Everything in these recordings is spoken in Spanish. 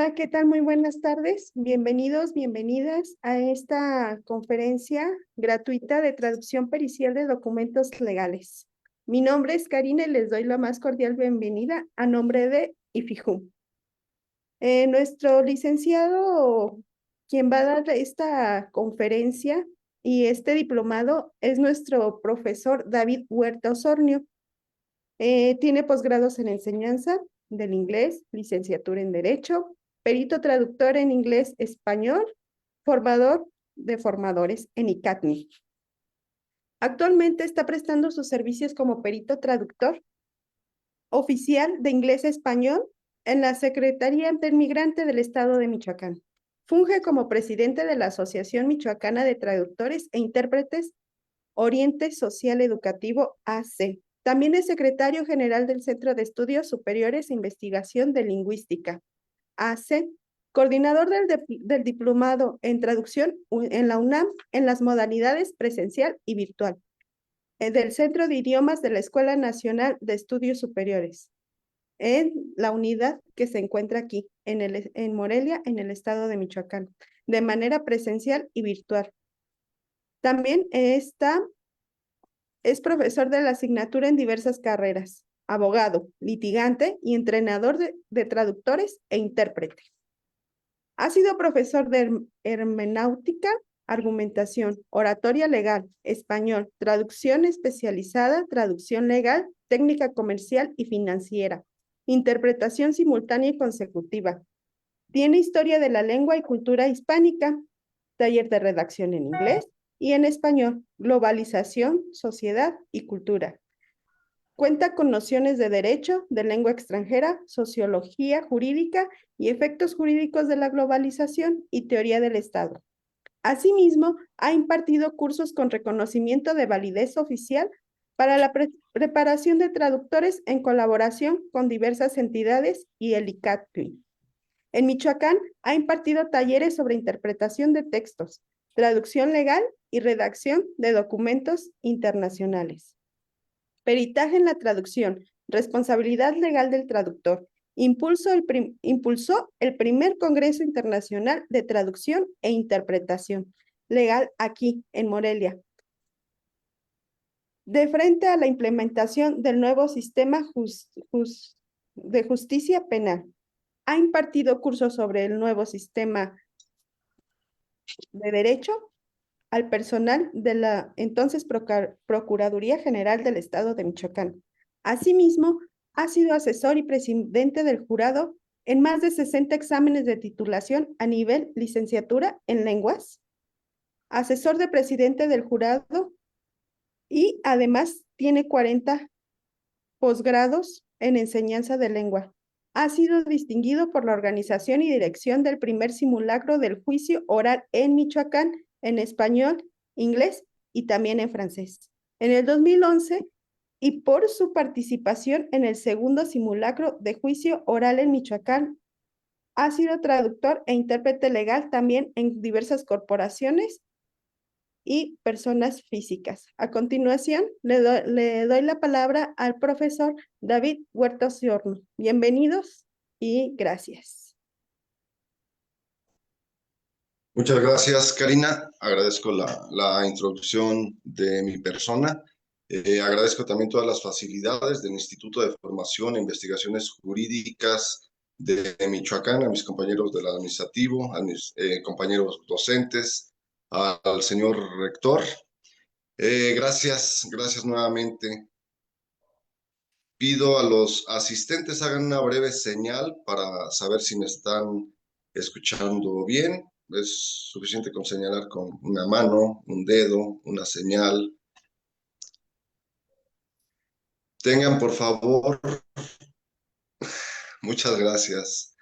Hola, ¿qué tal? Muy buenas tardes. Bienvenidos, bienvenidas a esta conferencia gratuita de traducción pericial de documentos legales. Mi nombre es Karina y les doy la más cordial bienvenida a nombre de IFIJUM. Nuestro licenciado, quien va a dar esta conferencia y este diplomado, es nuestro profesor David Huerta Osornio. Tiene posgrados en enseñanza del inglés, licenciatura en Derecho, perito traductor en inglés-español, formador de formadores en ICATNI. Actualmente está prestando sus servicios como perito traductor oficial de inglés-español en la Secretaría del Migrante del Estado de Michoacán. Funge como presidente de la Asociación Michoacana de Traductores e Intérpretes Oriente Social Educativo AC. También es secretario general del Centro de Estudios Superiores e Investigación de Lingüística, AC, coordinador del diplomado en traducción en la UNAM en las modalidades presencial y virtual, del Centro de Idiomas de la Escuela Nacional de Estudios Superiores, en la unidad que se encuentra aquí, en Morelia, en el estado de Michoacán, de manera presencial y virtual. También es profesor de la asignatura en diversas carreras, abogado, litigante y entrenador de traductores e intérprete. Ha sido profesor de hermenéutica, argumentación, oratoria legal, español, traducción especializada, traducción legal, técnica comercial y financiera, interpretación simultánea y consecutiva. Tiene historia de la lengua y cultura hispánica, taller de redacción en inglés y en español, globalización, sociedad y cultura. Cuenta con nociones de derecho, de lengua extranjera, sociología jurídica y efectos jurídicos de la globalización y teoría del Estado. Asimismo, ha impartido cursos con reconocimiento de validez oficial para la preparación de traductores en colaboración con diversas entidades y el ICATNI. En Michoacán ha impartido talleres sobre interpretación de textos, traducción legal y redacción de documentos internacionales. Peritaje en la traducción, responsabilidad legal del traductor. Impulsó el primer Congreso Internacional de Traducción e Interpretación Legal aquí, en Morelia, de frente a la implementación del nuevo sistema de justicia penal. Ha impartido cursos sobre el nuevo sistema de derecho al personal de la entonces Procuraduría General del Estado de Michoacán. Asimismo, ha sido asesor y presidente del jurado en más de 60 exámenes de titulación a nivel licenciatura en lenguas, asesor de presidente del jurado y además tiene 40 posgrados en enseñanza de lengua. Ha sido distinguido por la organización y dirección del primer simulacro del juicio oral en Michoacán en español, inglés y también en francés. En el 2011, y por su participación en el segundo simulacro de juicio oral en Michoacán, ha sido traductor e intérprete legal también en diversas corporaciones y personas físicas. A continuación, le doy la palabra al profesor David Huerta Osornio. Bienvenidos y gracias. Muchas gracias, Karina. Agradezco la introducción de mi persona. Agradezco también todas las facilidades del Instituto de Formación e Investigaciones Jurídicas de Michoacán, a mis compañeros del administrativo, a mis compañeros docentes, al señor rector. Gracias nuevamente. Pido a los asistentes hagan una breve señal para saber si me están escuchando bien. Es suficiente con señalar con una mano, un dedo, una señal. Tengan, por favor, muchas gracias.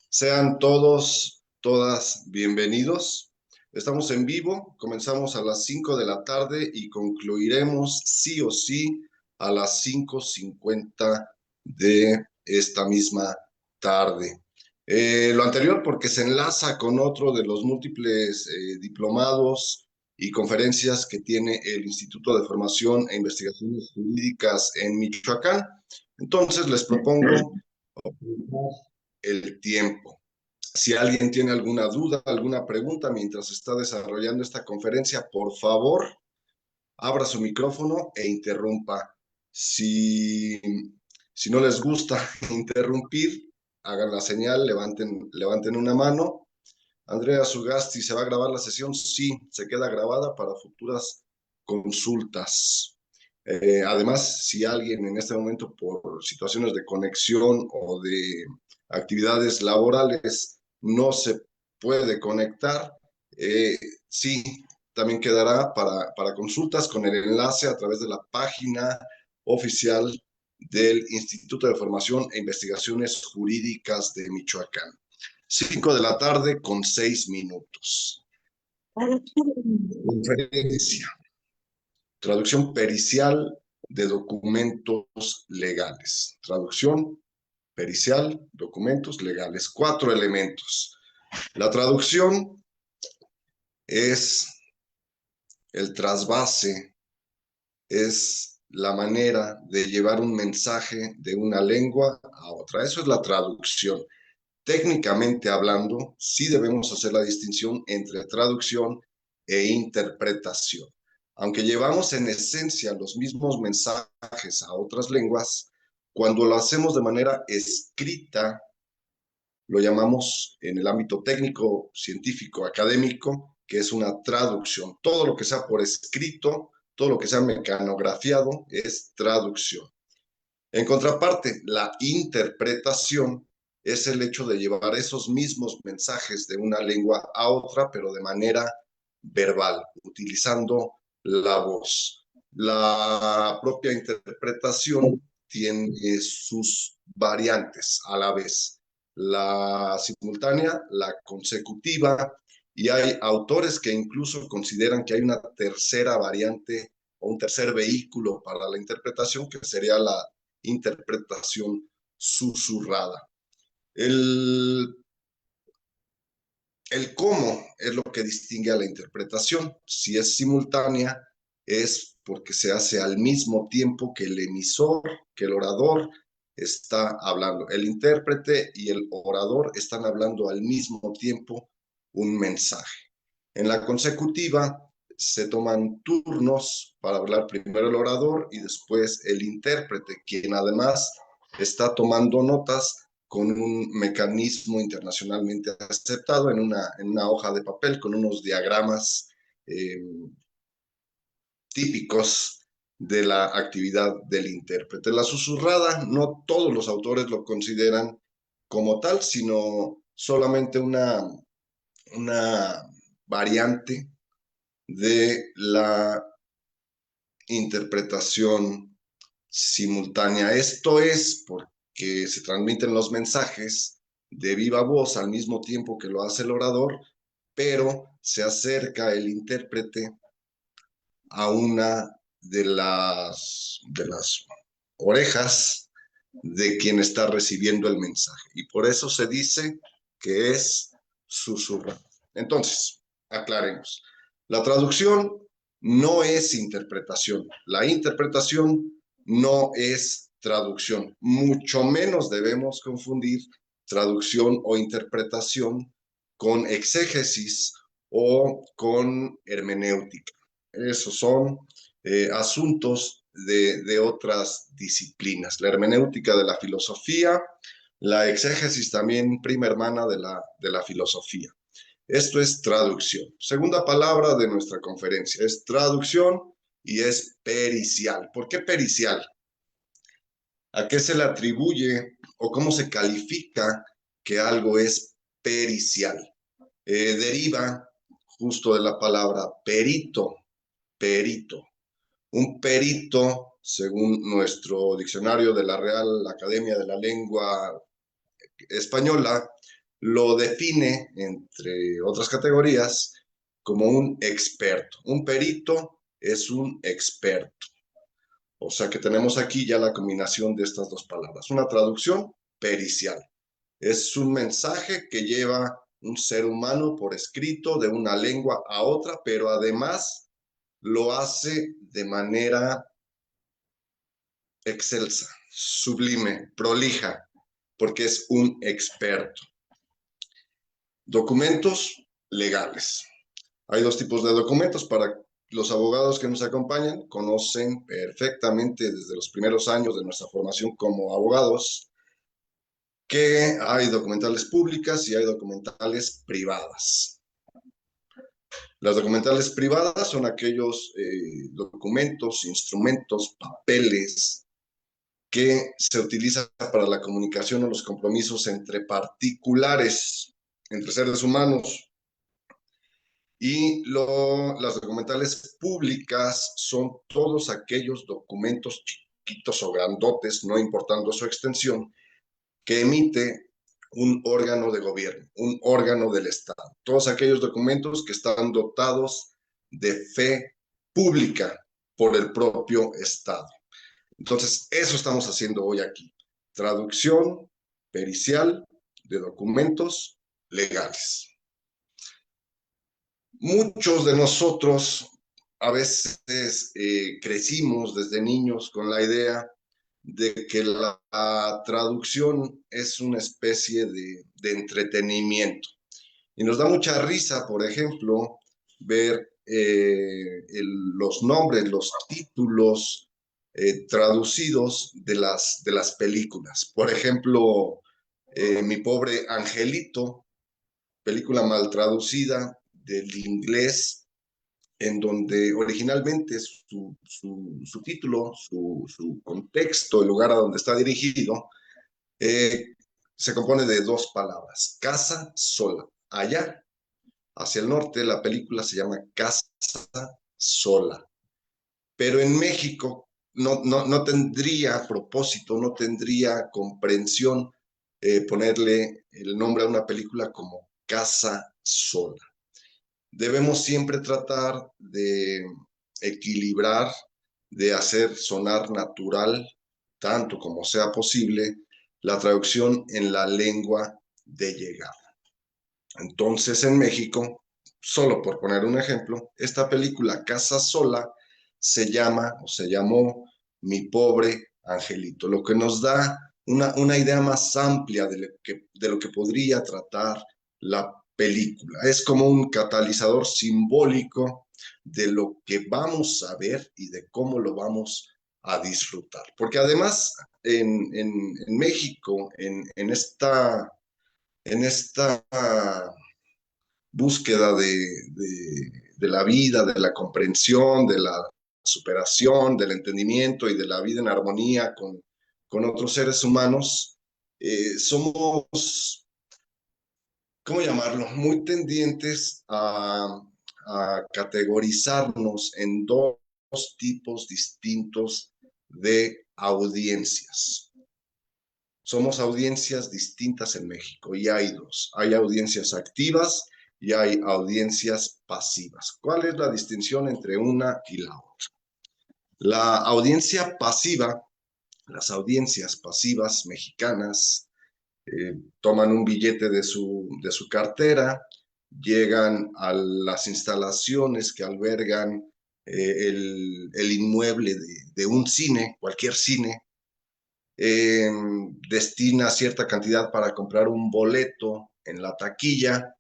Sean todas bienvenidos. Estamos en vivo, comenzamos a las 5 de la tarde y concluiremos sí o sí a las 5:50 de esta misma tarde. Lo anterior porque se enlaza con otro de los múltiples diplomados y conferencias que tiene el Instituto de Formación e Investigaciones Jurídicas en Michoacán. Entonces les propongo el tiempo. Si alguien tiene alguna duda, alguna pregunta mientras está desarrollando esta conferencia, por favor, abra su micrófono e interrumpa. Si no les gusta interrumpir, hagan la señal, levanten una mano. Andrea Sugasti, ¿se va a grabar la sesión? Sí, se queda grabada para futuras consultas. Además, si alguien en este momento por situaciones de conexión o de actividades laborales no se puede conectar, sí, también quedará para consultas con el enlace a través de la página oficial del Instituto de Formación e Investigaciones Jurídicas de Michoacán. 5 de la tarde con 6 minutos. Conferencia. Traducción pericial de documentos legales. Traducción pericial, documentos legales. 4 elementos. La traducción es el trasvase, es la manera de llevar un mensaje de una lengua a otra. Eso es la traducción. Técnicamente hablando, sí debemos hacer la distinción entre traducción e interpretación. Aunque llevamos en esencia los mismos mensajes a otras lenguas, cuando lo hacemos de manera escrita, lo llamamos en el ámbito técnico, científico, académico, que es una traducción. Todo lo que sea por escrito, todo lo que sea mecanografiado es traducción. En contraparte, la interpretación es el hecho de llevar esos mismos mensajes de una lengua a otra, pero de manera verbal, utilizando la voz. La propia interpretación tiene sus variantes a la vez, la simultánea, la consecutiva, y hay autores que incluso consideran que hay una tercera variante o un tercer vehículo para la interpretación, que sería la interpretación susurrada. El, el cómo es lo que distingue a la interpretación. Si es simultánea, es porque se hace al mismo tiempo que el emisor, que el orador está hablando. El intérprete y el orador están hablando al mismo tiempo un mensaje. En la consecutiva, se toman turnos para hablar primero el orador y después el intérprete, quien además está tomando notas con un mecanismo internacionalmente aceptado en una hoja de papel con unos diagramas típicos de la actividad del intérprete. La susurrada, no todos los autores lo consideran como tal, sino solamente una variante de la interpretación simultánea. Esto es porque se transmiten los mensajes de viva voz al mismo tiempo que lo hace el orador, pero se acerca el intérprete a una de las orejas de quien está recibiendo el mensaje. Y por eso se dice que es susurrado. Entonces, aclaremos. La traducción no es interpretación. La interpretación no es traducción. Mucho menos debemos confundir traducción o interpretación con exégesis o con hermenéutica. Esos son asuntos de otras disciplinas. La hermenéutica de la filosofía, la exégesis también prima hermana de la filosofía. Esto es traducción. Segunda palabra de nuestra conferencia es traducción y es pericial. ¿Por qué pericial? ¿A qué se le atribuye o cómo se califica que algo es pericial? Deriva justo de la palabra perito, perito. Un perito, según nuestro diccionario de la Real Academia de la Lengua Española, lo define, entre otras categorías, como un experto. Un perito es un experto. O sea que tenemos aquí ya la combinación de estas dos palabras. Una traducción pericial. Es un mensaje que lleva un ser humano por escrito de una lengua a otra, pero además lo hace de manera excelsa, sublime, prolija, porque es un experto. Documentos legales. Hay dos tipos de documentos. Para los abogados que nos acompañan, conocen perfectamente desde los primeros años de nuestra formación como abogados que hay documentales públicas y hay documentales privadas. Las documentales privadas son aquellos documentos, instrumentos, papeles que se utilizan para la comunicación o los compromisos entre particulares, entre seres humanos. Y las documentales públicas son todos aquellos documentos chiquitos o grandotes, no importando su extensión, que emite un órgano de gobierno, un órgano del Estado. Todos aquellos documentos que están dotados de fe pública por el propio Estado. Entonces, eso estamos haciendo hoy aquí. Traducción pericial de documentos legales. Muchos de nosotros a veces crecimos desde niños con la idea de que la traducción es una especie de entretenimiento. Y nos da mucha risa, por ejemplo, ver los nombres, los títulos traducidos de las películas. Por ejemplo, Mi pobre angelito, película mal traducida del inglés, en donde originalmente su título, su contexto, el lugar a donde está dirigido, se compone de dos palabras: casa sola. Allá, hacia el norte, la película se llama Casa sola. Pero en México no tendría propósito, no tendría comprensión ponerle el nombre a una película como Casa sola. Debemos siempre tratar de equilibrar, de hacer sonar natural, tanto como sea posible, la traducción en la lengua de llegada. Entonces, en México, solo por poner un ejemplo, esta película Casa Sola se llama o se llamó Mi pobre angelito, lo que nos da una idea más amplia de lo que podría tratar la película. Es como un catalizador simbólico de lo que vamos a ver y de cómo lo vamos a disfrutar. Porque además en México, en esta búsqueda de la vida, de la comprensión, de la superación, del entendimiento y de la vida en armonía con otros seres humanos, somos, ¿cómo llamarlo?, muy tendientes a categorizarnos en dos tipos distintos de audiencias. Somos audiencias distintas en México y hay dos. Hay audiencias activas y hay audiencias pasivas. ¿Cuál es la distinción entre una y la otra? La audiencia pasiva, las audiencias pasivas mexicanas, toman un billete de su cartera, llegan a las instalaciones que albergan el inmueble de un cine, cualquier cine, destina cierta cantidad para comprar un boleto en la taquilla,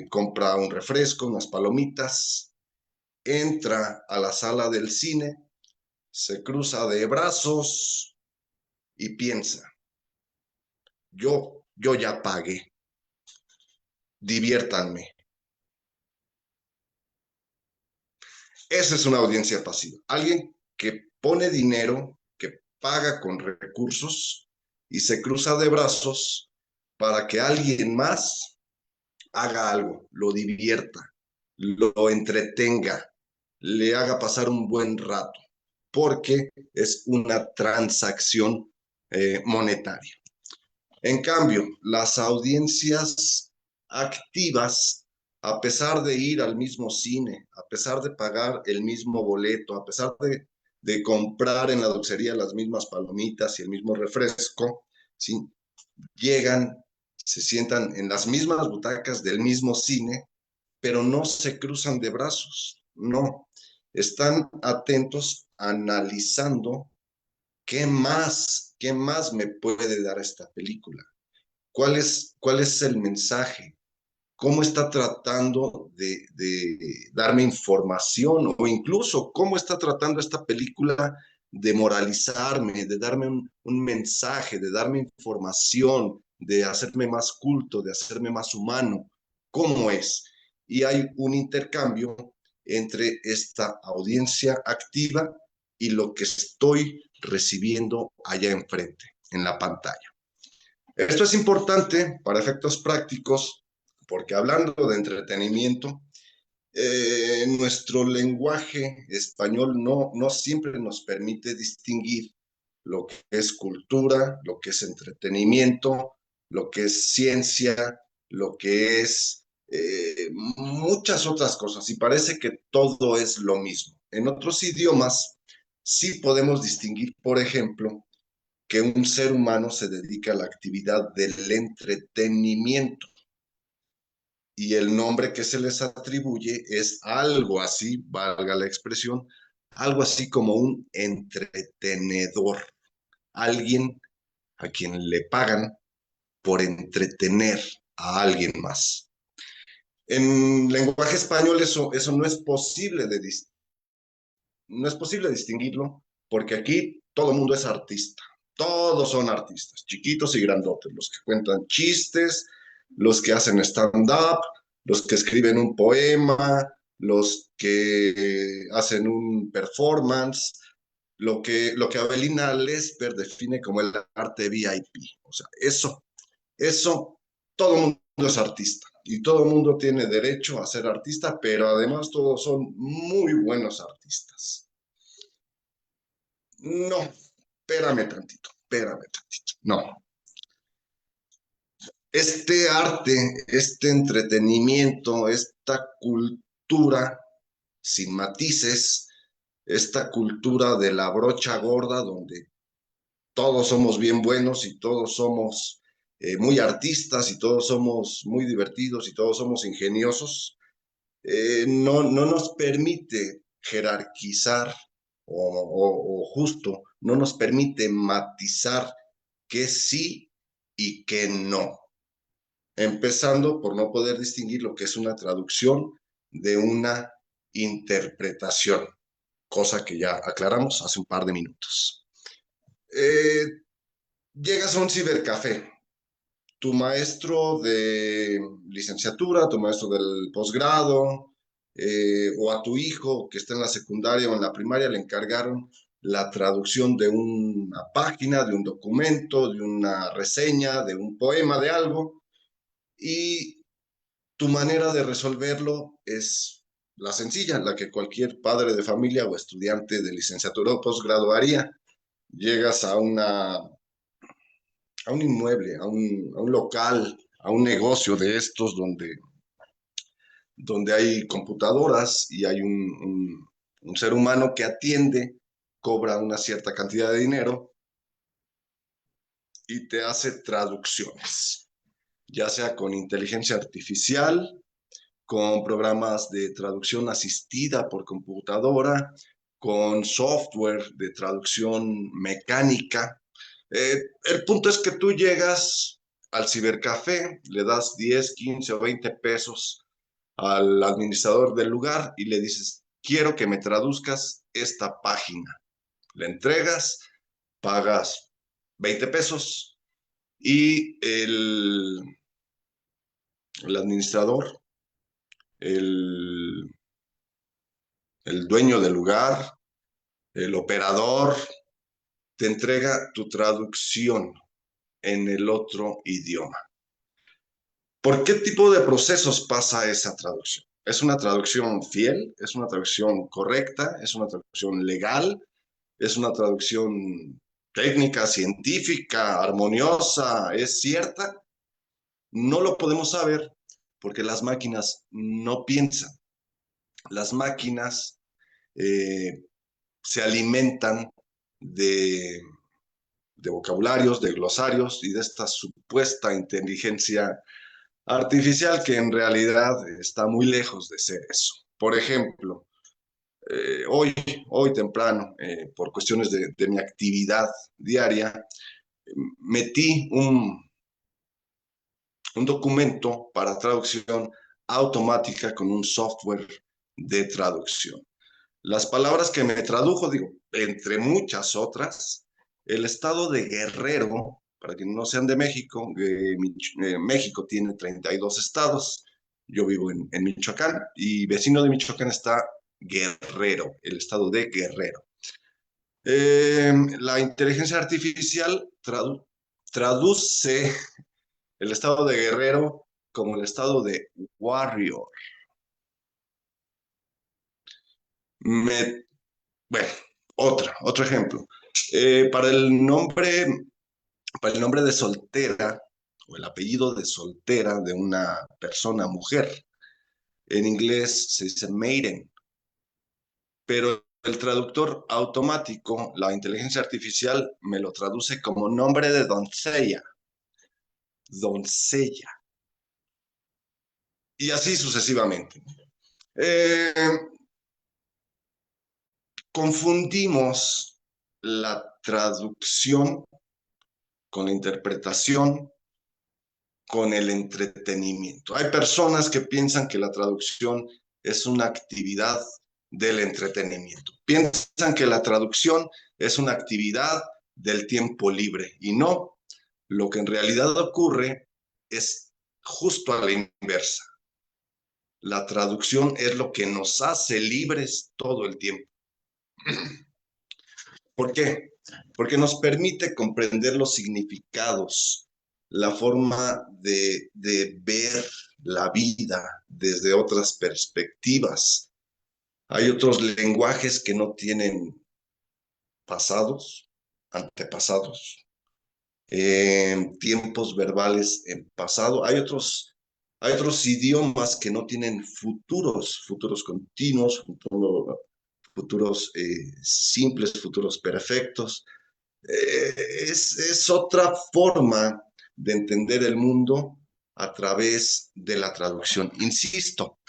compra un refresco, unas palomitas, entra a la sala del cine, se cruza de brazos y piensa: yo ya pagué, diviértanme. Esa es una audiencia pasiva. Alguien que pone dinero, que paga con recursos y se cruza de brazos para que alguien más haga algo, lo divierta, lo entretenga, le haga pasar un buen rato, porque es una transacción monetaria. En cambio, las audiencias activas, a pesar de ir al mismo cine, a pesar de pagar el mismo boleto, a pesar de comprar en la dulcería las mismas palomitas y el mismo refresco, ¿sí?, llegan, se sientan en las mismas butacas del mismo cine, pero no se cruzan de brazos, no. Están atentos, analizando qué más me puede dar esta película, cuál es el mensaje? ¿Cómo está tratando de darme información o incluso cómo está tratando esta película de moralizarme, de darme un mensaje, de darme información, de hacerme más culto, de hacerme más humano? ¿Cómo es? Y hay un intercambio entre esta audiencia activa y lo que estoy recibiendo allá enfrente, en la pantalla. Esto es importante para efectos prácticos porque hablando de entretenimiento, nuestro lenguaje español no siempre nos permite distinguir lo que es cultura, lo que es entretenimiento, lo que es ciencia, lo que es muchas otras cosas. Y parece que todo es lo mismo. En otros idiomas sí podemos distinguir, por ejemplo, que un ser humano se dedica a la actividad del entretenimiento y el nombre que se les atribuye es algo así, valga la expresión, algo así como un entretenedor, alguien a quien le pagan por entretener a alguien más. En lenguaje español eso no es posible no es posible distinguirlo porque aquí todo el mundo es artista. Todos son artistas, chiquitos y grandotes, los que cuentan chistes, los que hacen stand-up, los que escriben un poema, los que hacen un performance, lo que Avelina Lesper define como el arte VIP. O sea, eso, todo el mundo es artista y todo el mundo tiene derecho a ser artista, pero además todos son muy buenos artistas. No, espérame tantito. No, este arte, este entretenimiento, esta cultura sin matices, esta cultura de la brocha gorda donde todos somos bien buenos y todos somos muy artistas y todos somos muy divertidos y todos somos ingeniosos, no nos permite jerarquizar o justo, no nos permite matizar que sí y que no. Empezando por no poder distinguir lo que es una traducción de una interpretación, cosa que ya aclaramos hace un par de minutos. Eh, Llegas a un cibercafé, tu maestro de licenciatura, tu maestro del posgrado, o a tu hijo que está en la secundaria o en la primaria le encargaron la traducción de una página, de un documento, de una reseña, de un poema, de algo, y tu manera de resolverlo es la sencilla, la que cualquier padre de familia o estudiante de licenciatura o posgrado haría. Llegas a un inmueble, a un local, a un negocio de estos donde hay computadoras y hay un ser humano que atiende, cobra una cierta cantidad de dinero y te hace traducciones, ya sea con inteligencia artificial, con programas de traducción asistida por computadora, con software de traducción mecánica. El punto es que tú llegas al cibercafé, le das 10, 15 o 20 pesos al administrador del lugar y le dices, quiero que me traduzcas esta página. Le entregas, pagas 20 pesos y el administrador, el, el dueño del lugar, el operador, te entrega tu traducción en el otro idioma. ¿Por qué tipo de procesos pasa esa traducción? ¿Es una traducción fiel? ¿Es una traducción correcta? ¿Es una traducción legal? ¿Es una traducción técnica, científica, armoniosa? ¿Es cierta? No lo podemos saber porque las máquinas no piensan. Las máquinas se alimentan de, de vocabularios, de glosarios y de esta supuesta inteligencia artificial que en realidad está muy lejos de ser eso. Por ejemplo, hoy temprano, por cuestiones de mi actividad diaria, metí un documento para traducción automática con un software de traducción. Las palabras que me tradujo, digo, entre muchas otras, el estado de Guerrero, para quienes no sean de México, México tiene 32 estados, yo vivo en Michoacán, y vecino de Michoacán está Guerrero, el estado de Guerrero. La inteligencia artificial traduce el estado de Guerrero como el estado de Warrior. Me, bueno, otro ejemplo. Para para el nombre de soltera o el apellido de soltera de una persona, mujer, en inglés se dice maiden, pero el traductor automático, la inteligencia artificial, me lo traduce como nombre de doncella, doncella, y así sucesivamente. Eh, Confundimos la traducción con la interpretación, con el entretenimiento. Hay personas que piensan que la traducción es una actividad del entretenimiento. Piensan que la traducción es una actividad del tiempo libre y no, lo que en realidad ocurre es justo a la inversa. La traducción es lo que nos hace libres todo el tiempo. ¿Por qué? Porque nos permite comprender los significados, la forma de ver la vida desde otras perspectivas. Hay otros lenguajes que no tienen pasados, antepasados, tiempos verbales en pasado. Hay otros idiomas que no tienen futuros continuos, futuros simples, futuros perfectos. Es otra forma de entender el mundo a través de la traducción. Insisto,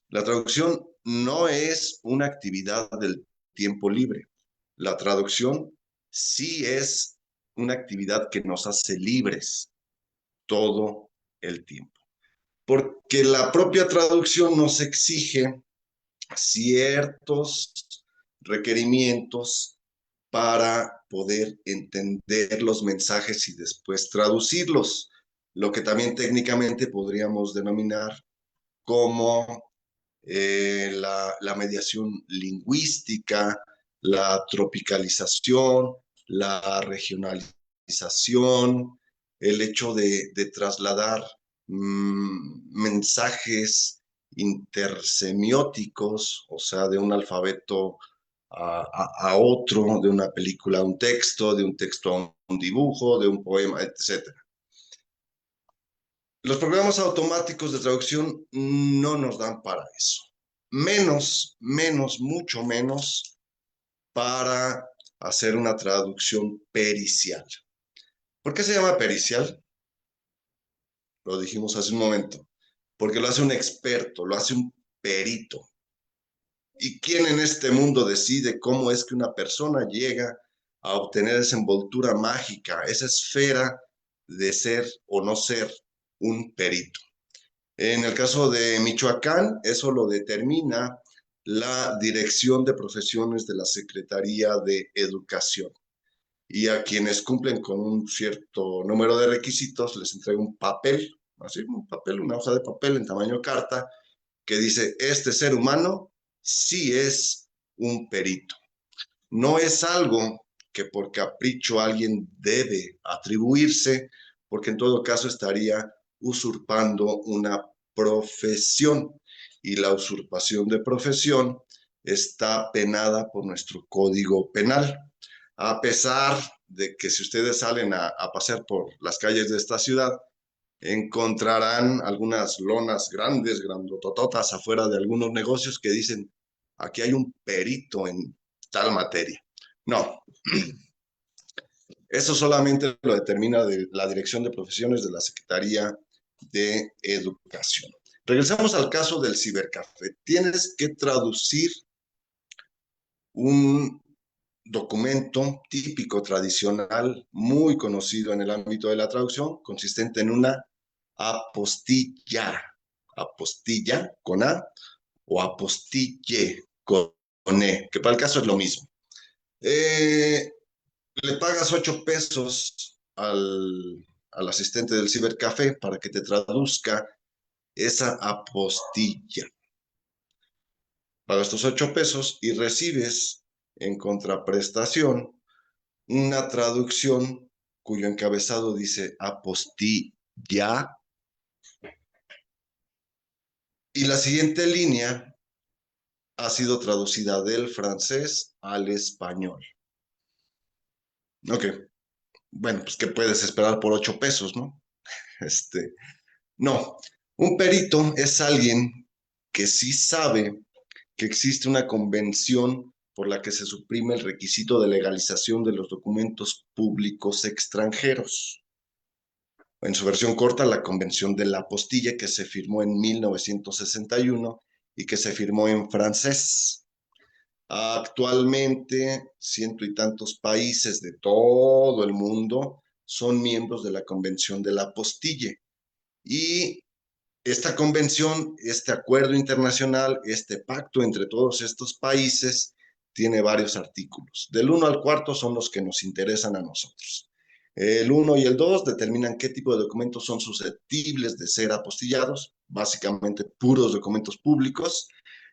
la traducción no es una actividad del tiempo libre. La traducción sí es una actividad que nos hace libres todo el tiempo. Porque la propia traducción nos exige ciertos requerimientos para poder entender los mensajes y después traducirlos, lo que también técnicamente podríamos denominar como la mediación lingüística, la tropicalización, la regionalización, el hecho de trasladar mensajes intersemióticos, o sea, de un alfabeto a otro, de una película a un texto, de un texto a un dibujo, de un poema, etc. Los programas automáticos de traducción no nos dan para eso. Mucho menos para hacer una traducción pericial. ¿Por qué se llama pericial? Lo dijimos hace un momento. Porque lo hace un experto, lo hace un perito. ¿Y quién en este mundo decide cómo es que una persona llega a obtener esa envoltura mágica, esa esfera de ser o no ser un perito? En el caso de Michoacán, eso lo determina la Dirección de Profesiones de la Secretaría de Educación. Y a quienes cumplen con un cierto número de requisitos les entrega un papel, así un papel, una hoja de papel en tamaño carta, que dice, este ser humano sí es un perito. No es algo que por capricho alguien debe atribuirse, porque en todo caso estaría usurpando una profesión y la usurpación de profesión está penada por nuestro Código Penal. A pesar de que si ustedes salen a pasear por las calles de esta ciudad, encontrarán algunas lonas grandes, grandotototas afuera de algunos negocios que dicen, aquí hay un perito en tal materia. No, eso solamente lo determina la Dirección de Profesiones de la Secretaría de Educación. Regresamos al caso del cibercafé. Tienes que traducir un documento típico, tradicional, muy conocido en el ámbito de la traducción, consistente en una apostilla. Apostilla con A o apostille con E, que para el caso es lo mismo. Le pagas 8 pesos al asistente del cibercafé para que te traduzca esa apostilla. Pagas tus 8 pesos y recibes en contraprestación una traducción cuyo encabezado dice apostilla. Y la siguiente línea ha sido traducida del francés al español. Ok, bueno, pues ¿qué puedes esperar por 8 pesos, no? No, un perito es alguien que sí sabe que existe una convención por la que se suprime el requisito de legalización de los documentos públicos extranjeros. En su versión corta, la Convención de la Apostilla, que se firmó en 1961 y que se firmó en francés. Actualmente, ciento y tantos países de todo el mundo son miembros de la Convención de la Apostilla. Y esta convención, este acuerdo internacional, este pacto entre todos estos países, tiene varios artículos. Del 1 al 4 son los que nos interesan a nosotros. El 1 y el 2 determinan qué tipo de documentos son susceptibles de ser apostillados, básicamente puros documentos públicos,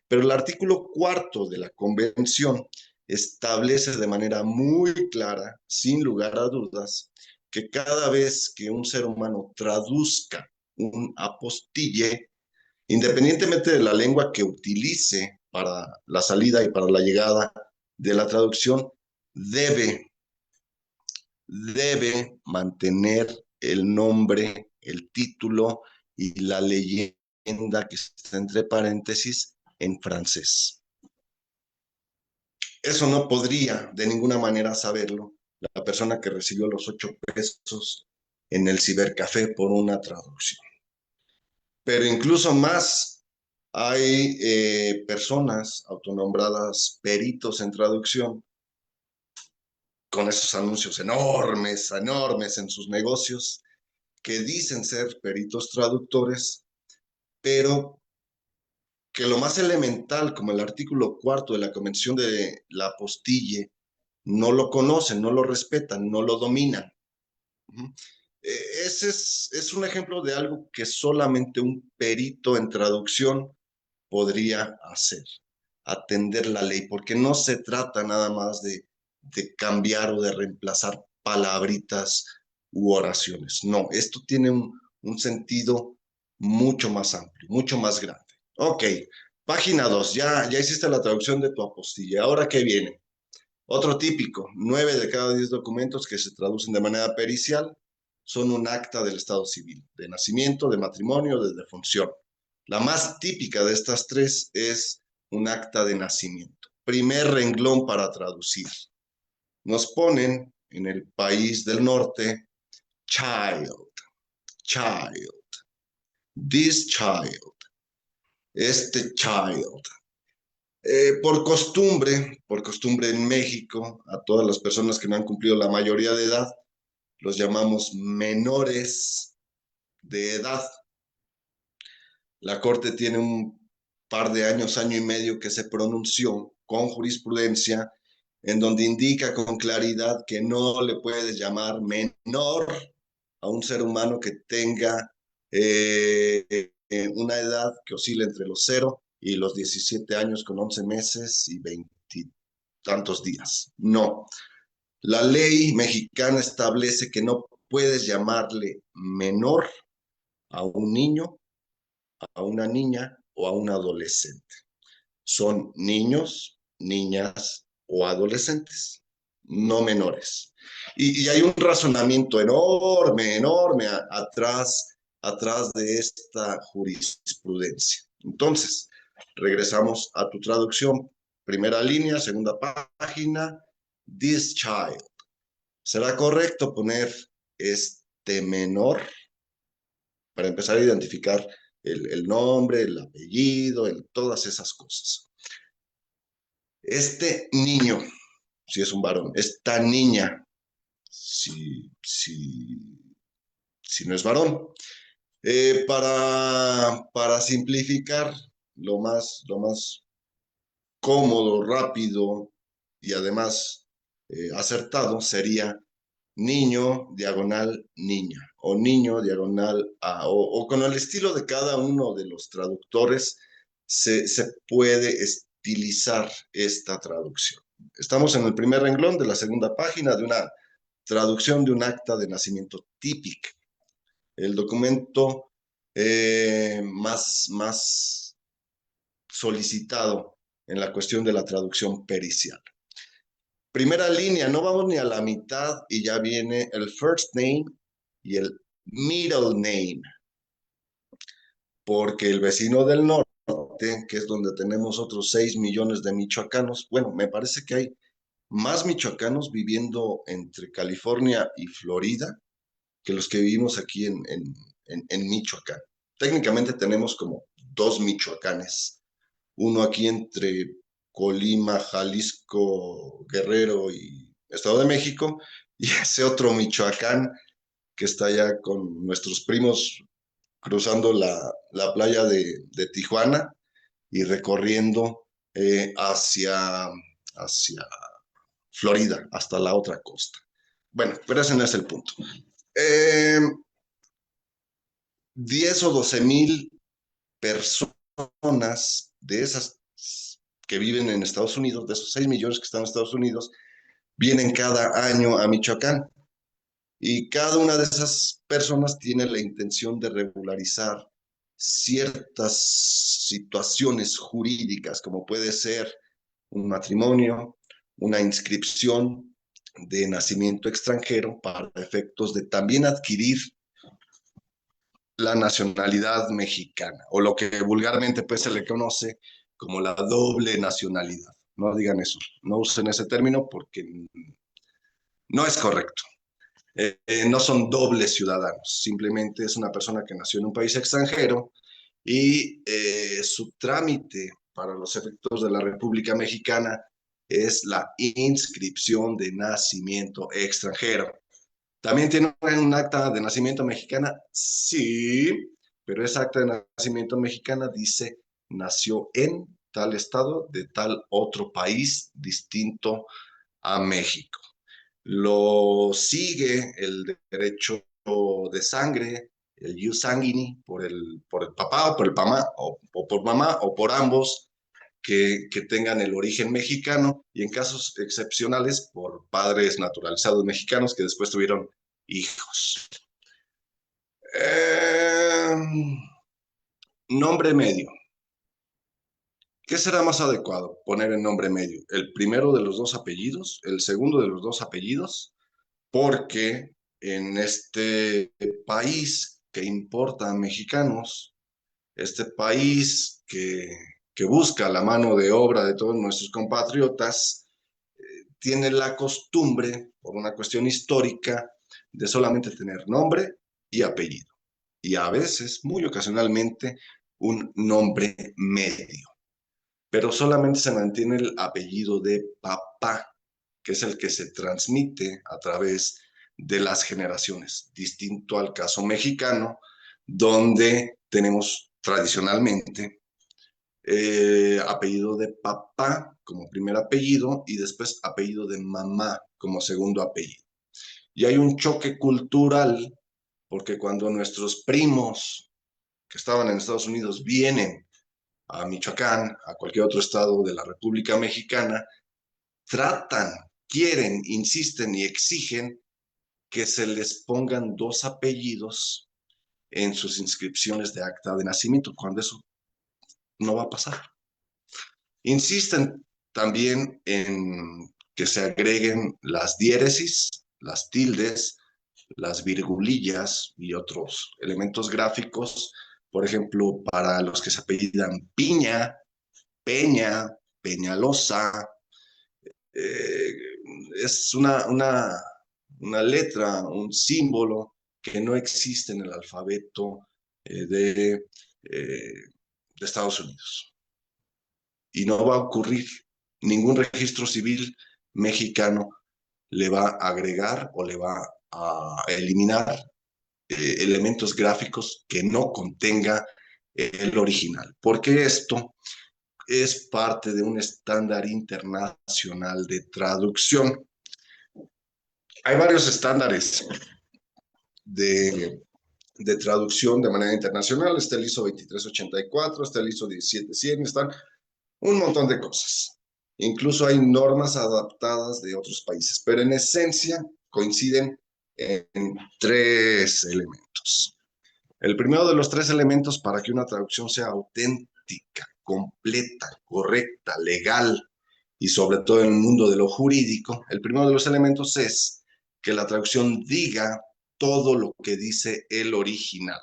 pero el artículo 4 de la convención establece de manera muy clara, sin lugar a dudas, que cada vez que un ser humano traduzca un apostille, independientemente de la lengua que utilice para la salida y para la llegada de la traducción, debe mantener el nombre, el título y la leyenda que está entre paréntesis en francés. Eso no podría de ninguna manera saberlo la persona que recibió los 8 pesos en el cibercafé por una traducción. Pero incluso más, hay personas autonombradas peritos en traducción con esos anuncios enormes, enormes en sus negocios, que dicen ser peritos traductores, pero que lo más elemental, como el artículo 4 de la Convención de la Apostille, no lo conocen, no lo respetan, no lo dominan. Ese es un ejemplo de algo que solamente un perito en traducción podría hacer, atender la ley, porque no se trata nada más de cambiar o de reemplazar palabritas u oraciones. No, esto tiene un sentido mucho más amplio, mucho más grande. Ok, página 2, ya hiciste la traducción de tu apostilla. ¿Ahora qué viene? Otro típico, 9 de cada 10 documentos que se traducen de manera pericial son un acta del estado civil, de nacimiento, de matrimonio, de defunción. La más típica de estas tres es un acta de nacimiento. Primer renglón para traducir. Nos ponen en el país del norte, child, child, this child, este child. Por costumbre en México, a todas las personas que no han cumplido la mayoría de edad, los llamamos menores de edad. La Corte tiene un par de años, año y medio, que se pronunció con jurisprudencia en donde indica con claridad que no le puedes llamar menor a un ser humano que tenga una edad que oscila entre los 0 y los 17 años con 11 meses y 20 tantos días. No. La ley mexicana establece que no puedes llamarle menor a un niño, a una niña o a un adolescente. Son niños, niñas o adolescentes, no menores. Y hay un razonamiento enorme, enorme atrás de esta jurisprudencia. Entonces, regresamos a tu traducción. Primera línea, segunda página, this child. ¿Será correcto poner este menor para empezar a identificar el nombre, el apellido, todas esas cosas? Este niño, si es un varón, esta niña, si no es varón, Para simplificar lo más cómodo, rápido y además acertado sería niño, diagonal, niña, o niño, diagonal, a, o con el estilo de cada uno de los traductores, se puede estilizar esta traducción. Estamos en el primer renglón de la segunda página de una traducción de un acta de nacimiento típica. El documento más solicitado en la cuestión de la traducción pericial. Primera línea, no vamos ni a la mitad y ya viene el first name y el middle name, porque el vecino del norte, que es donde tenemos otros 6 millones de michoacanos, bueno, me parece que hay más michoacanos viviendo entre California y Florida que los que vivimos aquí en Michoacán. Técnicamente tenemos como 2 Michoacanes, uno aquí entre Colima, Jalisco, Guerrero y Estado de México, y ese otro Michoacán que está allá con nuestros primos cruzando la playa de Tijuana y recorriendo hacia Florida, hasta la otra costa. Bueno, pero ese no es el punto. 10 o 12 mil personas de esas que viven en Estados Unidos, de esos 6 millones que están en Estados Unidos, vienen cada año a Michoacán. Y cada una de esas personas tiene la intención de regularizar ciertas situaciones jurídicas, como puede ser un matrimonio, una inscripción de nacimiento extranjero para efectos de también adquirir la nacionalidad mexicana, o lo que vulgarmente pues se le conoce como la doble nacionalidad. No digan eso, no usen ese término porque no es correcto. No son dobles ciudadanos, simplemente es una persona que nació en un país extranjero y su trámite para los efectos de la República Mexicana es la inscripción de nacimiento extranjero. ¿También tiene un acta de nacimiento mexicana? Sí, pero esa acta de nacimiento mexicana dice nació en tal estado de tal otro país distinto a México. Lo sigue el derecho de sangre, el jus sanguinis, por el papá o por el mamá, o por mamá o por ambos que tengan el origen mexicano y en casos excepcionales por padres naturalizados mexicanos que después tuvieron hijos. Eh, Nombre medio. ¿Qué será más adecuado poner en nombre medio? ¿El primero de los dos apellidos? ¿El segundo de los dos apellidos? Porque en este país que importa a mexicanos, este país que busca la mano de obra de todos nuestros compatriotas, tiene la costumbre, por una cuestión histórica, de solamente tener nombre y apellido. Y a veces, muy ocasionalmente, un nombre medio. Pero solamente se mantiene el apellido de papá, que es el que se transmite a través de las generaciones, distinto al caso mexicano, donde tenemos tradicionalmente apellido de papá como primer apellido y después apellido de mamá como segundo apellido. Y hay un choque cultural porque cuando nuestros primos que estaban en Estados Unidos vienen a Michoacán, a cualquier otro estado de la República Mexicana, tratan, quieren, insisten y exigen que se les pongan dos apellidos en sus inscripciones de acta de nacimiento, cuando eso no va a pasar. Insisten también en que se agreguen las diéresis, las tildes, las virgulillas y otros elementos gráficos, por ejemplo, para los que se apellidan Piña, Peña, Peñalosa. Eh, es una letra, un símbolo que no existe en el alfabeto de Estados Unidos. Y no va a ocurrir. Ningún registro civil mexicano le va a agregar o le va a eliminar elementos gráficos que no contenga el original, porque esto es parte de un estándar internacional de traducción. Hay varios estándares de, de traducción de manera internacional. Está el ISO 2384, está el ISO 17100, están un montón de cosas. Incluso hay normas adaptadas de otros países, pero en esencia coinciden en tres elementos. El primero de los tres elementos para que una traducción sea auténtica, completa, correcta, legal y sobre todo en el mundo de lo jurídico, el primero de los elementos es que la traducción diga todo lo que dice el original.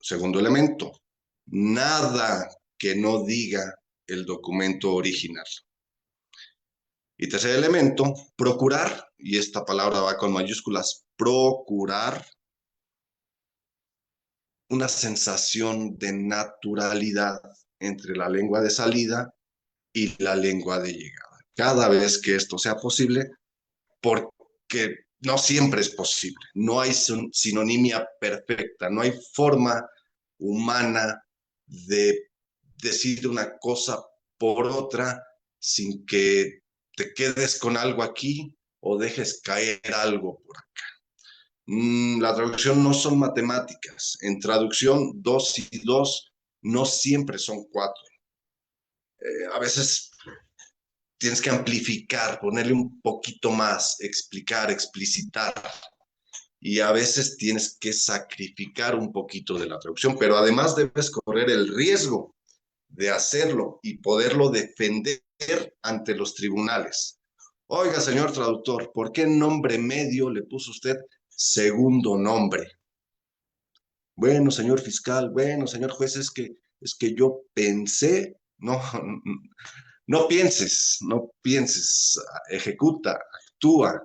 Segundo elemento, nada que no diga el documento original. Y tercer elemento, procurar, y esta palabra va con mayúsculas, procurar una sensación de naturalidad entre la lengua de salida y la lengua de llegada. Cada vez que esto sea posible, porque no siempre es posible, no hay sinonimia perfecta, no hay forma humana de decir una cosa por otra sin que te quedes con algo aquí o dejes caer algo por acá. La traducción no son matemáticas. En traducción, 2 y 2 no siempre son 4. A veces tienes que amplificar, ponerle un poquito más, explicar, explicitar. Y a veces tienes que sacrificar un poquito de la traducción, pero además debes correr el riesgo de hacerlo y poderlo defender ante los tribunales. Oiga, señor traductor, ¿por qué nombre medio le puso usted segundo nombre? Bueno, señor fiscal, bueno, señor juez, es que yo pensé, no, no pienses, ejecuta, actúa,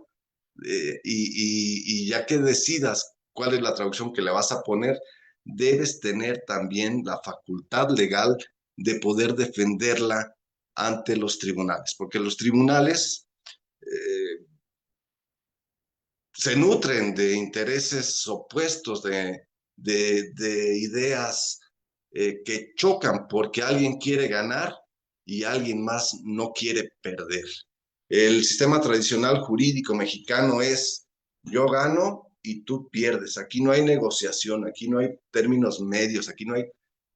y ya que decidas cuál es la traducción que le vas a poner, debes tener también la facultad legal de poder defenderla ante los tribunales, porque los tribunales se nutren de intereses opuestos, de ideas que chocan porque alguien quiere ganar y alguien más no quiere perder. El sistema tradicional jurídico mexicano es yo gano y tú pierdes. Aquí no hay negociación, aquí no hay términos medios, aquí no hay...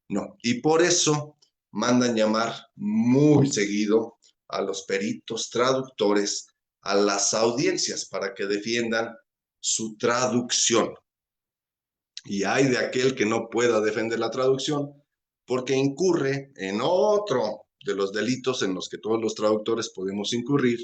No, y por eso mandan llamar muy seguido a los peritos traductores a las audiencias para que defiendan su traducción. Y hay de aquel que no pueda defender la traducción porque incurre en otro de los delitos en los que todos los traductores podemos incurrir,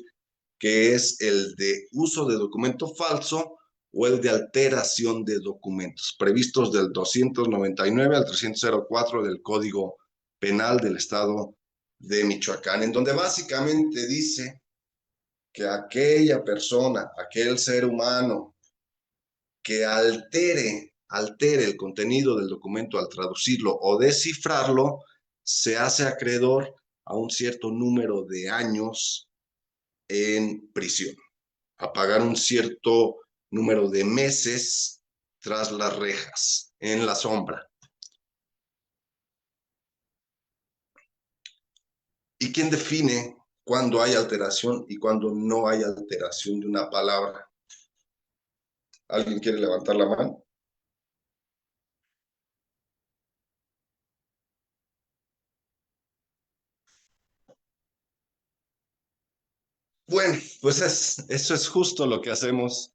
que es el de uso de documento falso o el de alteración de documentos, previstos del 299 al 304 del Código Penal del Estado de Michoacán, en donde básicamente dice que aquella persona, aquel ser humano que altere el contenido del documento al traducirlo o descifrarlo, se hace acreedor a un cierto número de años en prisión, a pagar un cierto número de meses tras las rejas, en la sombra. ¿Y quién define cuándo hay alteración y cuándo no hay alteración de una palabra? ¿Alguien quiere levantar la mano? Bueno, pues eso es justo lo que hacemos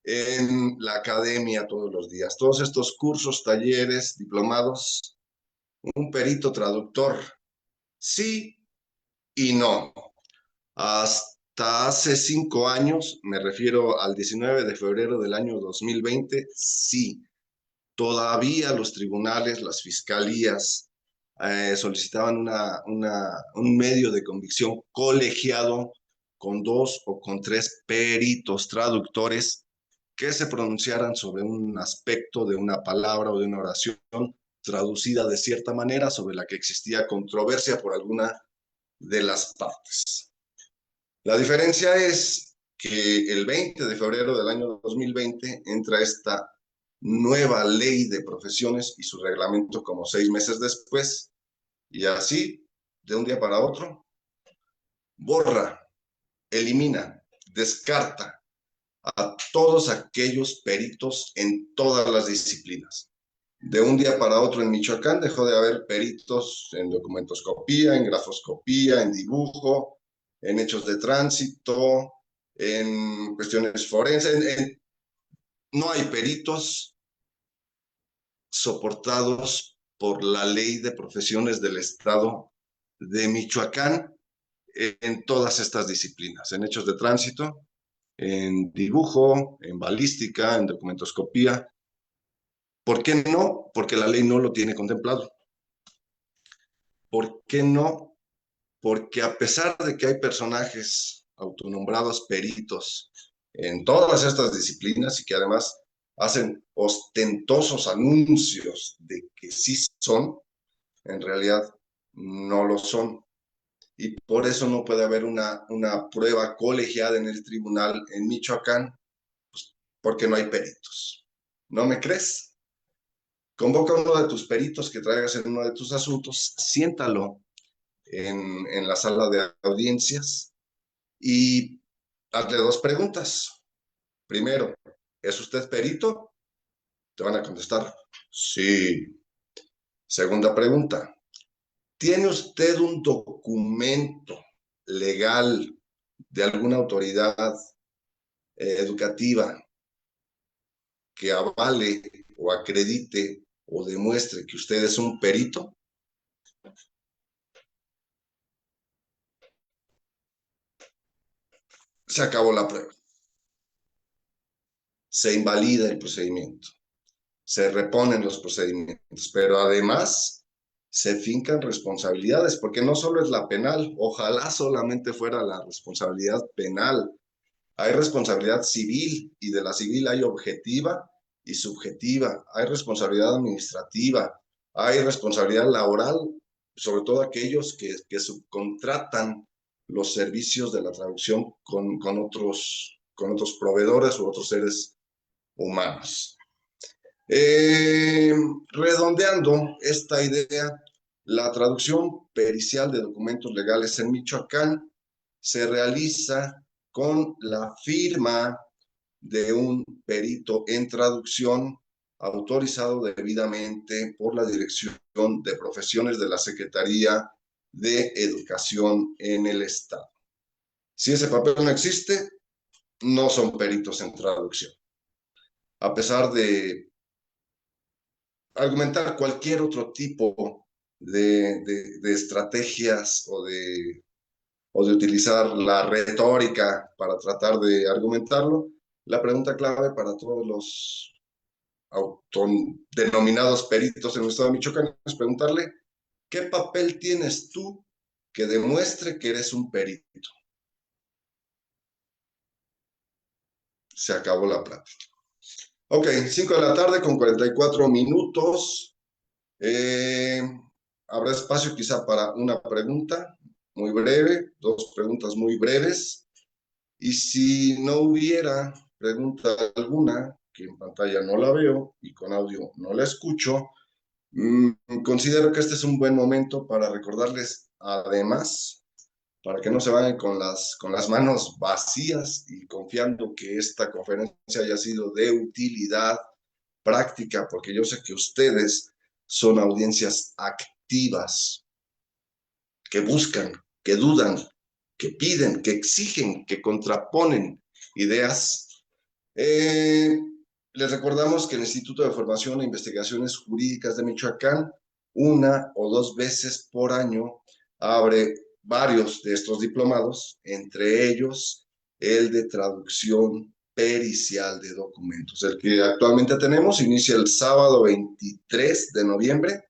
en la academia todos los días. Todos estos cursos, talleres, diplomados, un perito traductor, sí y no. Hasta hace 5 años, me refiero al 19 de febrero del año 2020, sí. Todavía los tribunales, las fiscalías solicitaban un medio de convicción colegiado con 2 o con 3 peritos traductores que se pronunciaran sobre un aspecto de una palabra o de una oración traducida de cierta manera sobre la que existía controversia por alguna de las partes. La diferencia es que el 20 de febrero del año 2020 entra esta nueva ley de profesiones y su reglamento como 6 meses después, y así, de un día para otro, borra, elimina, descarta a todos aquellos peritos en todas las disciplinas. De un día para otro en Michoacán dejó de haber peritos en documentoscopía, en grafoscopía, en dibujo, en hechos de tránsito, en cuestiones forenses. No hay peritos soportados por la ley de profesiones del Estado de Michoacán en todas estas disciplinas, en hechos de tránsito, en dibujo, en balística, en documentoscopía. ¿Por qué no? Porque la ley no lo tiene contemplado. ¿Por qué no? Porque a pesar de que hay personajes autonombrados peritos en todas estas disciplinas y que además hacen ostentosos anuncios de que sí son, en realidad no lo son. Y por eso no puede haber una prueba colegiada en el tribunal en Michoacán, porque no hay peritos. ¿No me crees? Convoca a uno de tus peritos que traigas en uno de tus asuntos, siéntalo en la sala de audiencias y hazle dos preguntas. Primero, ¿es usted perito? Te van a contestar, sí. Segunda pregunta, ¿tiene usted un documento legal de alguna autoridad educativa que avale o acredite o demuestre que usted es un perito? Se acabó la prueba. Se invalida el procedimiento, se reponen los procedimientos, pero además se fincan responsabilidades, porque no solo es la penal, ojalá solamente fuera la responsabilidad penal, hay responsabilidad civil y de la civil hay objetiva y subjetiva, hay responsabilidad administrativa, hay responsabilidad laboral, sobre todo aquellos que subcontratan los servicios de la traducción con otros proveedores u otros seres humanos. Redondeando esta idea, la traducción pericial de documentos legales en Michoacán se realiza con la firma de un perito en traducción autorizado debidamente por la Dirección de Profesiones de la Secretaría de Educación en el Estado. Si ese papel no existe, no son peritos en traducción. A pesar de argumentar cualquier otro tipo de estrategias o de utilizar la retórica para tratar de argumentarlo, la pregunta clave para todos los denominados peritos en el estado de Michoacán es preguntarle, ¿qué papel tienes tú que demuestre que eres un perito? Se acabó la plática. Ok, 5 de la tarde con 44 minutos. Habrá espacio quizá para una pregunta muy breve, dos preguntas muy breves. Y si no hubiera pregunta alguna, que en pantalla no la veo y con audio no la escucho, considero que este es un buen momento para recordarles, además, para que no se vayan con las manos vacías y confiando que esta conferencia haya sido de utilidad práctica, porque yo sé que ustedes son audiencias activas, que buscan, que dudan, que piden, que exigen, que contraponen ideas. Les recordamos que el Instituto de Formación e Investigaciones Jurídicas de Michoacán, una o dos veces por año, abre varios de estos diplomados, entre ellos el de traducción pericial de documentos. El que actualmente tenemos inicia el sábado 23 de noviembre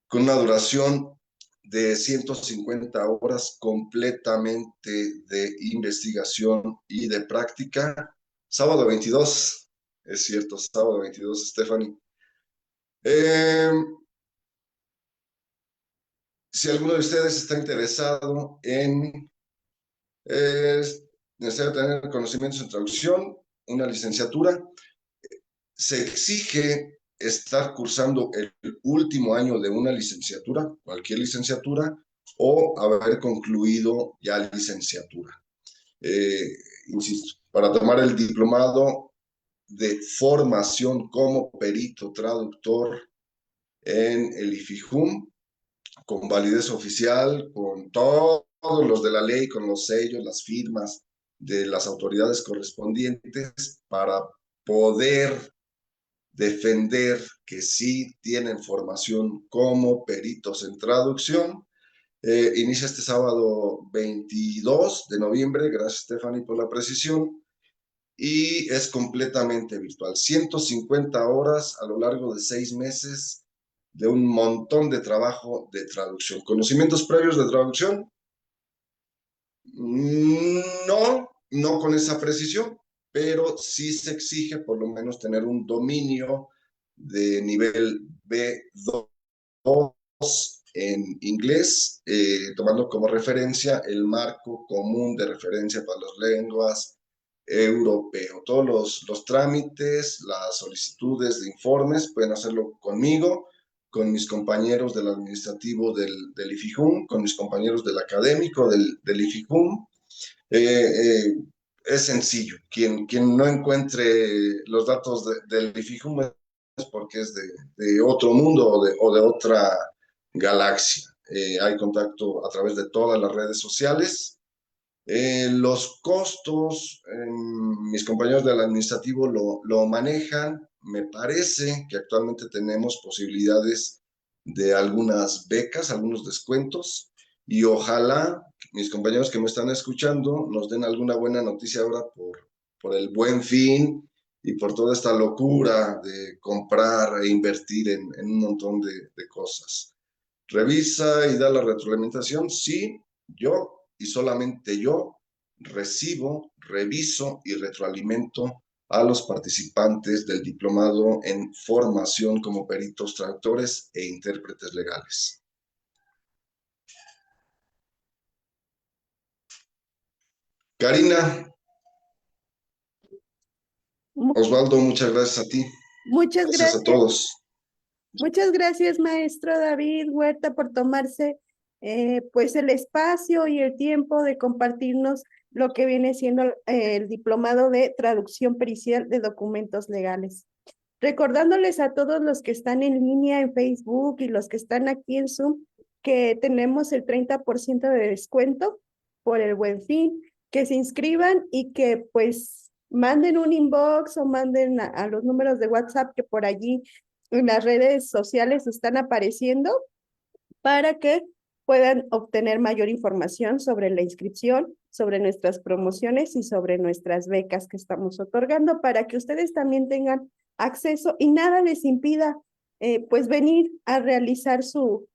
con una duración de 150 horas completamente de investigación y de práctica. Sábado 22, es cierto, sábado 22, Stephanie. Si alguno de ustedes está interesado en necesario tener conocimientos en traducción, una licenciatura. Se exige estar cursando el último año de una licenciatura, cualquier licenciatura, o haber concluido ya licenciatura. Insisto, para tomar el diplomado de formación como perito traductor en el IFIJUM, con validez oficial, con todos los de la ley, con los sellos, las firmas de las autoridades correspondientes para poder defender que sí tienen formación como peritos en traducción. Inicia este sábado 22 de noviembre, gracias Stephanie por la precisión, y es completamente virtual. 150 horas a lo largo de 6 meses de un montón de trabajo de traducción. ¿Conocimientos previos de traducción? No, no con esa precisión, pero sí se exige por lo menos tener un dominio de nivel B2 en inglés, tomando como referencia el marco común de referencia para las lenguas europeo. Todos los trámites, las solicitudes de informes pueden hacerlo conmigo, con mis compañeros del administrativo del IFIJUM, con mis compañeros del académico del IFIJUM. Es sencillo. Quien no encuentre los datos del IFIJUM es porque es de otro mundo o de otra galaxia. Hay contacto a través de todas las redes sociales. Los costos, mis compañeros del administrativo lo manejan. Me parece que actualmente tenemos posibilidades de algunas becas, algunos descuentos, y ojalá mis compañeros que me están escuchando nos den alguna buena noticia ahora por el Buen Fin y por toda esta locura de comprar e invertir en un montón de cosas. Revisa y da la retroalimentación. Sí, yo y solamente yo recibo, reviso y retroalimento a los participantes del diplomado en formación como peritos traductores e intérpretes legales. Karina, Osvaldo, muchas gracias a ti. Muchas Gracias a gracias. todos. Muchas gracias, maestro David Huerta, por tomarse pues el espacio y el tiempo de compartirnos lo que viene siendo el diplomado de traducción pericial de documentos legales. Recordándoles a todos los que están en línea en Facebook y los que están aquí en Zoom que tenemos el 30% de descuento por el Buen Fin, que se inscriban y que pues manden un inbox o manden a los números de WhatsApp que por allí en las redes sociales están apareciendo para que puedan obtener mayor información sobre la inscripción, sobre nuestras promociones y sobre nuestras becas que estamos otorgando para que ustedes también tengan acceso y nada les impida pues venir a realizar su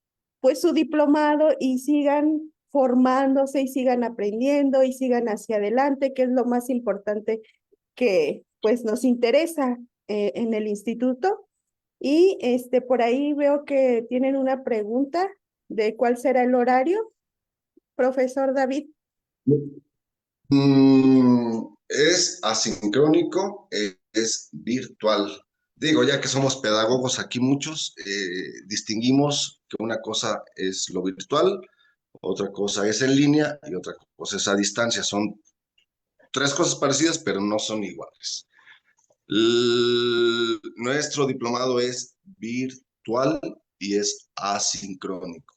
diplomado y sigan formándose y sigan aprendiendo y sigan hacia adelante, que es lo más importante que pues nos interesa en el instituto. Y por ahí veo que tienen una pregunta de cuál será el horario, profesor David. Es asincrónico, es virtual. Digo, ya que somos pedagogos aquí muchos, distinguimos que una cosa es lo virtual, otra cosa es en línea y otra cosa es a distancia. Son tres cosas parecidas, pero no son iguales. Nuestro diplomado es virtual y es asincrónico.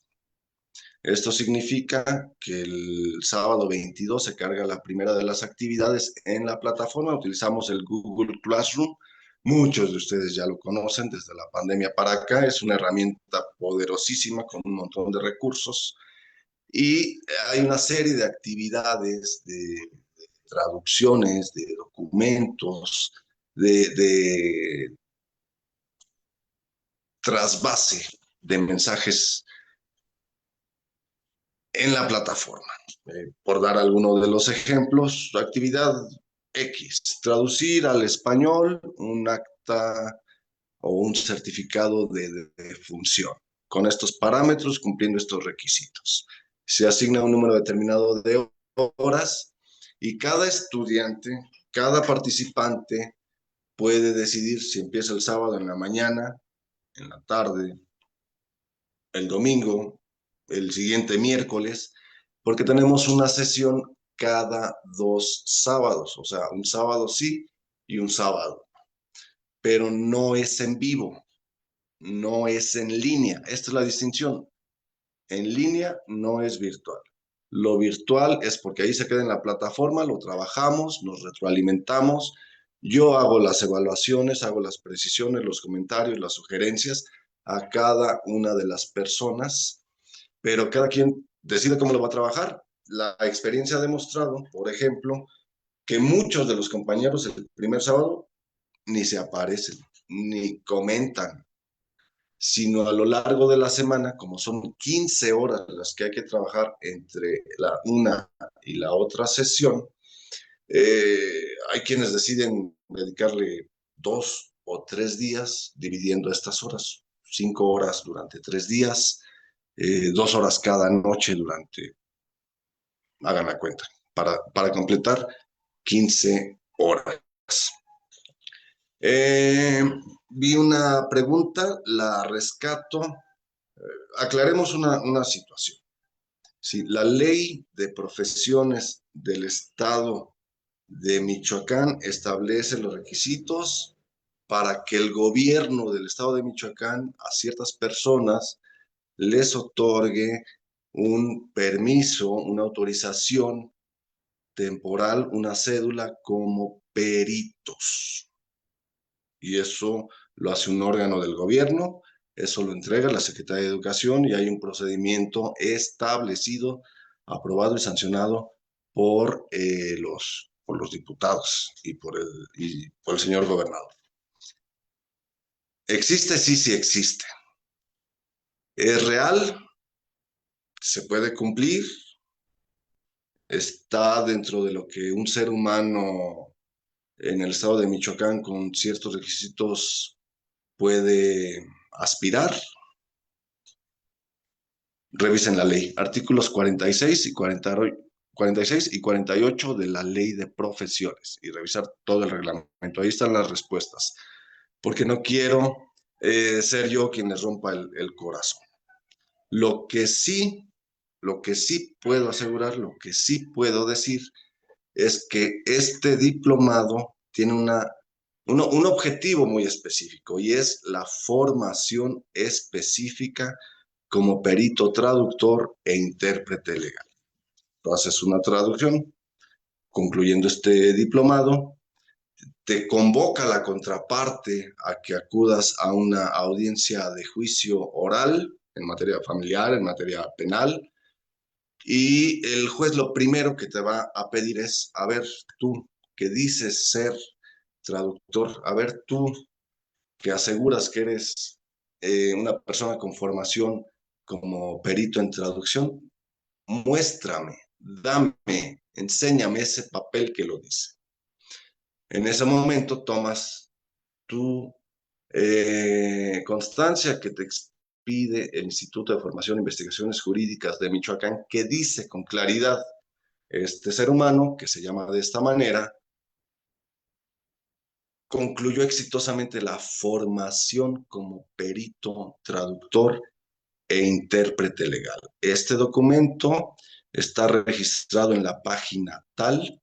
Esto significa que el sábado 22 se carga la primera de las actividades en la plataforma. Utilizamos el Google Classroom. Muchos de ustedes ya lo conocen desde la pandemia para acá. Es una herramienta poderosísima con un montón de recursos. Y hay una serie de actividades, de traducciones, de documentos, de trasvase de mensajes en la plataforma. Por dar alguno de los ejemplos, actividad X, traducir al español un acta o un certificado de función con estos parámetros, cumpliendo estos requisitos. Se asigna un número determinado de horas Y cada estudiante, cada participante puede decidir si empieza el sábado en la mañana, en la tarde, el domingo, el siguiente miércoles, porque tenemos una sesión cada 2 sábados, o sea, un sábado sí y un sábado, pero no es en vivo, no es en línea. Esta es la distinción. En línea no es virtual. Lo virtual es porque ahí se queda en la plataforma, lo trabajamos, nos retroalimentamos. Yo hago las evaluaciones, hago las precisiones, los comentarios, las sugerencias a cada una de las personas, pero cada quien decide cómo lo va a trabajar. La experiencia ha demostrado, por ejemplo, que muchos de los compañeros el primer sábado ni se aparecen, ni comentan, sino a lo largo de la semana, como son 15 horas las que hay que trabajar entre la una y la otra sesión, hay quienes deciden dedicarle 2 o 3 días dividiendo estas horas, 5 horas durante 3 días, 2 horas cada noche durante, hagan la cuenta, para completar 15 horas. Eh, Vi una pregunta, la rescato. Aclaremos una situación. Si la ley de profesiones del Estado de Michoacán establece los requisitos para que el gobierno del Estado de Michoacán a ciertas personas les otorgue un permiso, una autorización temporal, una cédula como peritos. Y eso lo hace un órgano del gobierno, eso lo entrega la Secretaría de Educación y hay un procedimiento establecido, aprobado y sancionado por los diputados y por el señor gobernador. ¿Existe? Sí, sí existe. ¿Es real? ¿Se puede cumplir? ¿Está dentro de lo que un ser humano en el estado de Michoacán con ciertos requisitos puede aspirar? Revisen la ley, artículos 46 y 46 y 48 de la ley de profesiones y revisar todo el reglamento. Ahí están las respuestas, porque no quiero ser yo quien les rompa el corazón. Lo que sí puedo asegurar, lo que sí puedo decir es que este diplomado tiene un objetivo muy específico y es la formación específica como perito traductor e intérprete legal. Tú haces una traducción, concluyendo este diplomado, te convoca la contraparte a que acudas a una audiencia de juicio oral en materia familiar, en materia penal, y el juez lo primero que te va a pedir es, a ver, tú que dices ser traductor, a ver, tú que aseguras que eres una persona con formación como perito en traducción, muéstrame, dame, enséñame ese papel que lo dice. En ese momento tomas tu constancia que te expide el Instituto de Formación e Investigaciones Jurídicas de Michoacán, que dice con claridad, este ser humano, que se llama de esta manera, concluyó exitosamente la formación como perito, traductor e intérprete legal. Este documento está registrado en la página tal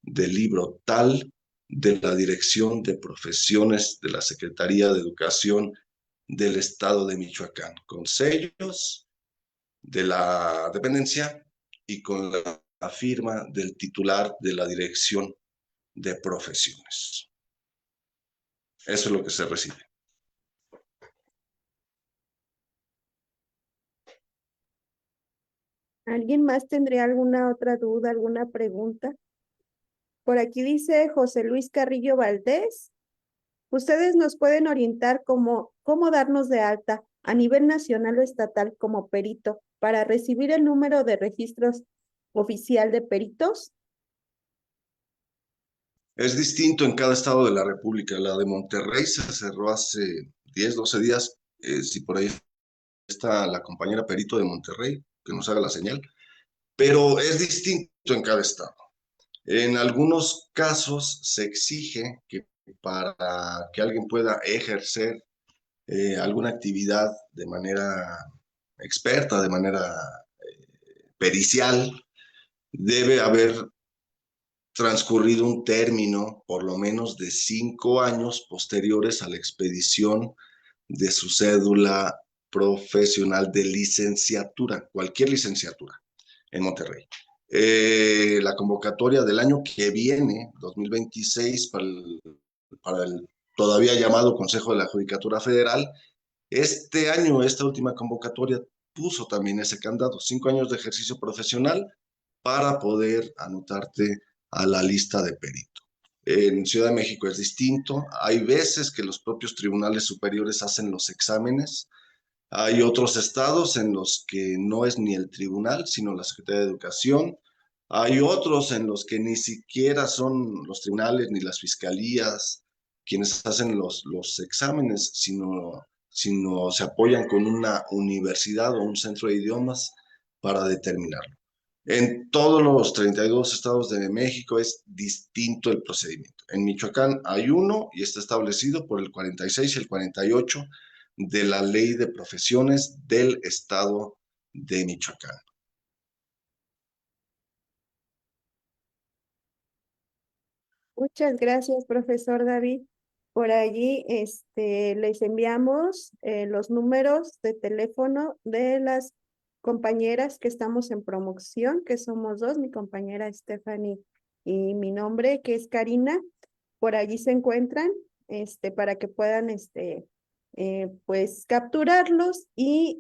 del libro tal de la Dirección de Profesiones de la Secretaría de Educación del Estado de Michoacán, con sellos de la dependencia y con la firma del titular de la Dirección de Profesiones. Eso es lo que se recibe. ¿Alguien más tendría alguna otra duda, alguna pregunta? Por aquí dice José Luis Carrillo Valdés. Ustedes nos pueden orientar cómo darnos de alta a nivel nacional o estatal como perito para recibir el número de registros oficial de peritos. Es distinto en cada estado de la República. La de Monterrey se cerró hace 10, 12 días. Si por ahí está la compañera perito de Monterrey, que nos haga la señal. Pero es distinto en cada estado. En algunos casos se exige que para que alguien pueda ejercer alguna actividad de manera experta, de manera pericial, debe haber transcurrido un término por lo menos de 5 años posteriores a la expedición de su cédula profesional de licenciatura, cualquier licenciatura en Monterrey. La convocatoria del año que viene, 2026, para el todavía llamado Consejo de la Judicatura Federal, este año, esta última convocatoria puso también ese candado, 5 años de ejercicio profesional para poder anotarte a la lista de perito. En Ciudad de México es distinto. Hay veces que los propios tribunales superiores hacen los exámenes. Hay otros estados en los que no es ni el tribunal, sino la Secretaría de Educación. Hay otros en los que ni siquiera son los tribunales ni las fiscalías quienes hacen los exámenes, sino se apoyan con una universidad o un centro de idiomas para determinarlo. En todos los 32 estados de México es distinto el procedimiento. En Michoacán hay uno y está establecido por el 46 y el 48 de la Ley de Profesiones del estado de Michoacán. Muchas gracias, profesor David. Por allí, les enviamos los números de teléfono de las compañeras que estamos en promoción, que somos dos, mi compañera Stephanie y mi nombre, que es Karina. Por allí se encuentran, para que puedan, pues, capturarlos y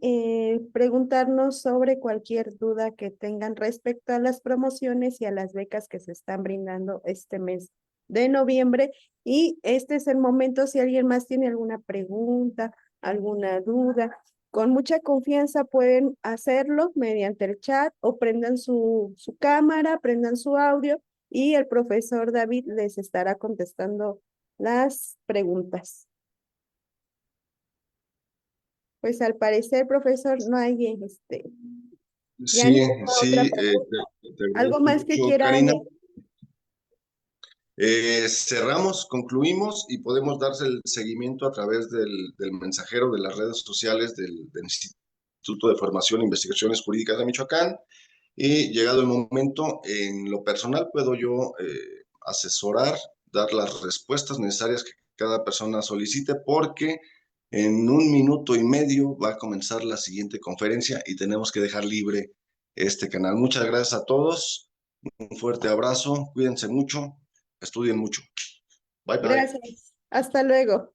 preguntarnos sobre cualquier duda que tengan respecto a las promociones y a las becas que se están brindando este mes de noviembre. Y este es el momento, si alguien más tiene alguna pregunta, alguna duda, con mucha confianza pueden hacerlo mediante el chat o prendan su cámara, prendan su audio y el profesor David les estará contestando las preguntas. Pues al parecer, profesor, no hay ya Sí, ninguna otra sí, pregunta. te ¿Algo agradezco más que mucho, quiera Karina. añadir? Cerramos, concluimos y podemos darse el seguimiento a través del mensajero de las redes sociales del Instituto de Formación e Investigaciones Jurídicas de Michoacán. Y llegado el momento, en lo personal puedo yo asesorar, dar las respuestas necesarias que cada persona solicite, porque en 1 minuto y medio va a comenzar la siguiente conferencia y tenemos que dejar libre este canal. Muchas gracias a todos, un fuerte abrazo, cuídense mucho, estudien mucho. Bye bye. Gracias. Hasta luego.